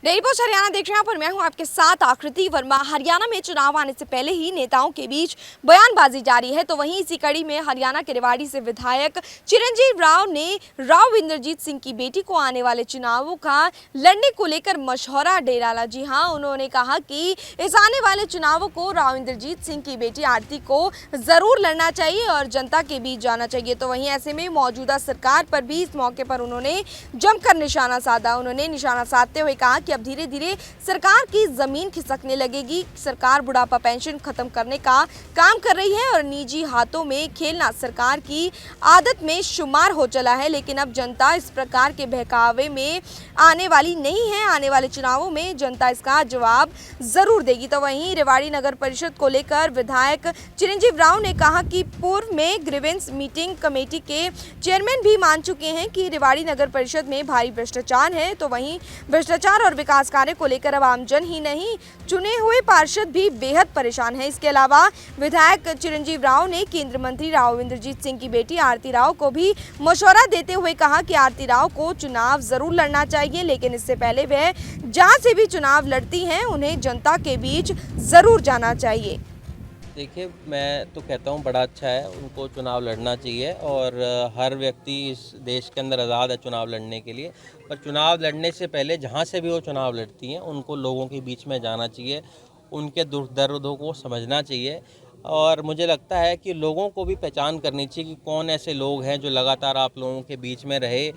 Daily post Haryana देख रहे हैं पर मैं हूं आपके साथ आकृति वर्मा। हरियाणा में चुनाव आने से पहले ही नेताओं के बीच बयानबाजी जारी है, तो वहीं इसी कड़ी में हरियाणा के रेवाड़ी से विधायक चिरंजीव राव ने राव इंद्रजीत सिंह की बेटी को आने वाले चुनावों का लड़ने को लेकर मशवरा दे डाला। जी हां, उन्होंने कहा कि इस आने वाले चुनावों को राव इंद्रजीत सिंह की बेटी आरती को जरूर लड़ना चाहिए और जनता के बीच जाना चाहिए। तो वहीं ऐसे में मौजूदा सरकार पर भी इस मौके पर उन्होंने जमकर निशाना साधा। उन्होंने निशाना साधते हुए कहा कि अब धीरे धीरे सरकार की जमीन खिसकने लगेगी। सरकार बुढ़ापा पेंशन खत्म करने का काम कर रही है और निजी हाथों में खेलना सरकार की आदत में शुमार हो चला है। लेकिन अब जनता इस प्रकार के बहकावे में आने वाली नहीं है। आने वाले चुनावों में जनता इसका जवाब जरूर देगी। तो वहीं रेवाड़ी नगर परिषद को लेकर विधायक चिरंजीव राव ने कहा कि पूर्व में ग्रीवेंस मीटिंग कमेटी के चेयरमैन भी मान चुके हैं कि रेवाड़ी नगर परिषद में भारी भ्रष्टाचार है। तो वहीं भ्रष्टाचार और विकास कार्य को लेकर अब आमजन ही नहीं, चुने हुए पार्षद भी बेहद परेशान हैं। इसके अलावा विधायक चिरंजीव राव ने केंद्रीय मंत्री राव इंद्रजीत सिंह की बेटी आरती राव को भी मशवरा देते हुए कहा कि आरती राव को चुनाव जरूर लड़ना चाहिए, लेकिन इससे पहले वह जहां से भी चुनाव लड़ती हैं उन्हें जनता के बीच जरूर जाना चाहिए। देखिए, मैं तो कहता हूँ बड़ा अच्छा है, उनको चुनाव लड़ना चाहिए और हर व्यक्ति इस देश के अंदर आज़ाद है चुनाव लड़ने के लिए। पर चुनाव लड़ने से पहले जहाँ से भी वो चुनाव लड़ती हैं उनको लोगों के बीच में जाना चाहिए, उनके दुख दर्दों को समझना चाहिए। और मुझे लगता है कि लोगों को भी पहचान करनी चाहिए कि कौन ऐसे लोग हैं जो लगातार आप लोगों के बीच में रहे,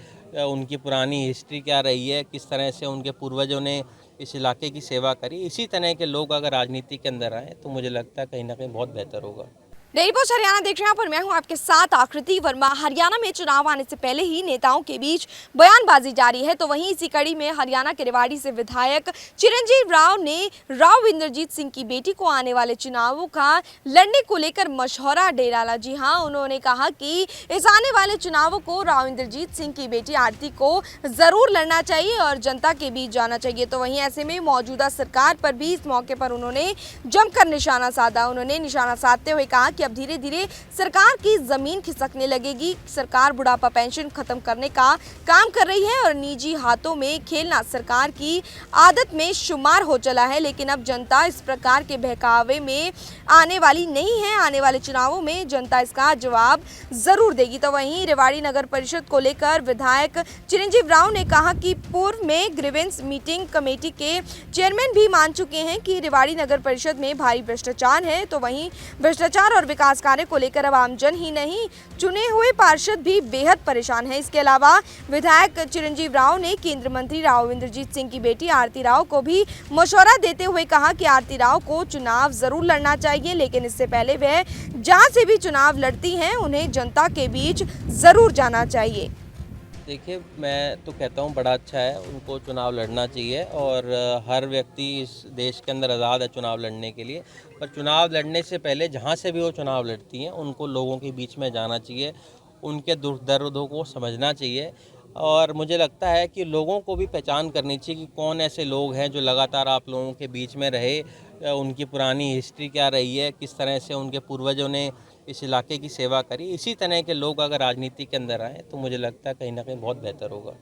उनकी पुरानी हिस्ट्री क्या रही है, किस तरह से उनके पूर्वजों ने इस इलाके की सेवा करी। इसी तरह के लोग अगर राजनीति के अंदर आए तो मुझे लगता है कहीं ना कहीं बहुत बेहतर होगा। डेली पोस्ट हरियाणा देख रहे हैं पर मैं हूं आपके साथ आकृति वर्मा। हरियाणा में चुनाव आने से पहले ही नेताओं के बीच बयानबाजी जारी है, तो वहीं इसी कड़ी में हरियाणा के रेवाड़ी से विधायक चिरंजीव राव ने राव इंद्रजीत सिंह की बेटी को आने वाले चुनावों का लड़ने को लेकर मशवरा दे डाला। जी हां, उन्होंने कहा कि इस आने वाले चुनावों को राव इंद्रजीत सिंह की बेटी आरती को जरूर लड़ना चाहिए और जनता के बीच जाना चाहिए। तो वहीं ऐसे में मौजूदा सरकार पर भी इस मौके पर उन्होंने जमकर निशाना साधा। उन्होंने निशाना साधते हुए कहा कि अब धीरे धीरे सरकार की जमीन खिसकने लगेगी। सरकार बुढ़ापा पेंशन खत्म करने का काम कर रही है और निजी हाथों में खेलना सरकार की आदत में शुमार हो चला है। लेकिन अब जनता इस प्रकार के बहकावे में आने वाली नहीं है। आने वाले चुनावों में जनता इसका जवाब जरूर देगी। तो वहीं रेवाड़ी नगर परिषद को लेकर विधायक चिरंजीव राव ने कहा कि पूर्व में ग्रीवेंस मीटिंग कमेटी के चेयरमैन भी मान चुके हैं कि रेवाड़ी नगर परिषद में भारी भ्रष्टाचार है। तो वहीं भ्रष्टाचार और विकास कार्य को लेकर अब आमजन ही नहीं, चुने हुए पार्षद भी बेहद परेशान हैं। इसके अलावा विधायक चिरंजीव राव ने केंद्रीय मंत्री राव इंद्रजीत सिंह की बेटी आरती राव को भी मशवरा देते हुए कहा कि आरती राव को चुनाव जरूर लड़ना चाहिए, लेकिन इससे पहले वह जहां से भी चुनाव लड़ती हैं उन्हें जनता के बीच जरूर जाना चाहिए। देखिए, मैं तो कहता हूँ बड़ा अच्छा है, उनको चुनाव लड़ना चाहिए और हर व्यक्ति इस देश के अंदर आज़ाद है चुनाव लड़ने के लिए। पर चुनाव लड़ने से पहले जहाँ से भी वो चुनाव लड़ती हैं उनको लोगों के बीच में जाना चाहिए, उनके दुख दर्दों को समझना चाहिए। और मुझे लगता है कि लोगों को भी पहचान करनी चाहिए कि कौन ऐसे लोग हैं जो लगातार आप लोगों के बीच में रहे, उनकी पुरानी हिस्ट्री क्या रही है, किस तरह से उनके पूर्वजों ने इस इलाके की सेवा करी। इसी तरह के लोग अगर राजनीति के अंदर आए तो मुझे लगता है कहीं ना कहीं बहुत बेहतर होगा।